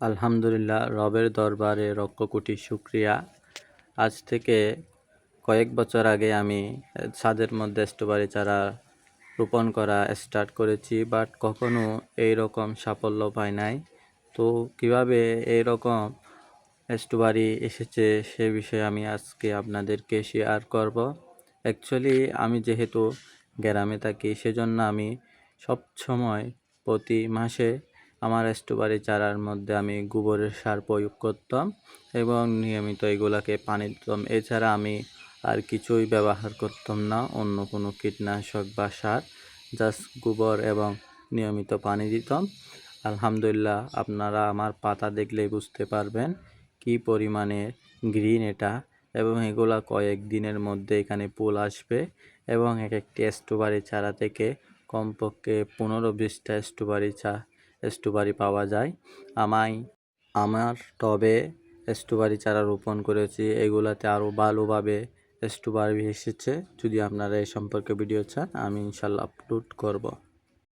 আলহামদুলিল্লাহ, রবের দরবারে লক্ষ কোটি শুকরিয়া। আজ থেকে কয়েক বছর আগে আমি ছাদের মধ্যে স্ট্রবেরি চারা রোপণ করা স্টার্ট করেছি, বাট কখনো এইরকম সাফল্য পাই নাই। তো কিভাবে এইরকম স্ট্রবেরি এসেছে সে বিষয়ে আমি আজকে আপনাদেরকে শেয়ার করব। অ্যাকচুয়ালি আমি যেহেতু গ্রামে থাকি, সেজন্য আমি সবসময় প্রতি মাসে আমার স্ট্রবেরি চারার মধ্যে আমি গোবরের সার প্রয়োগ করতাম এবং নিয়মিত এগুলাকে পানি দিতাম। এছাড়া আমি আর কিছুই ব্যবহার করতাম না, অন্য কোনো কীটনাশক বা সার, জাস্ট গোবর এবং নিয়মিত পানি দিতাম। আলহামদুলিল্লাহ, আপনারা আমার পাতা দেখলেই বুঝতে পারবেন কি পরিমাণে গ্রিন এটা, এবং এগুলা কয়েক দিনের মধ্যে এখানে ফুল আসবে এবং এক একটি স্ট্রবেরি চারা থেকে কমপক্ষে 15-20টা স্ট্রবেরি পাওয়া যায়। আমার টবে স্ট্রবেরি চারা রোপণ করেছি, এগুলাতে আরও ভালোভাবে স্ট্রবেরি এসেছে। যদি আপনারা এই সম্পর্কে ভিডিও চান, আমি ইনশাল্লাহ আপলোড করব।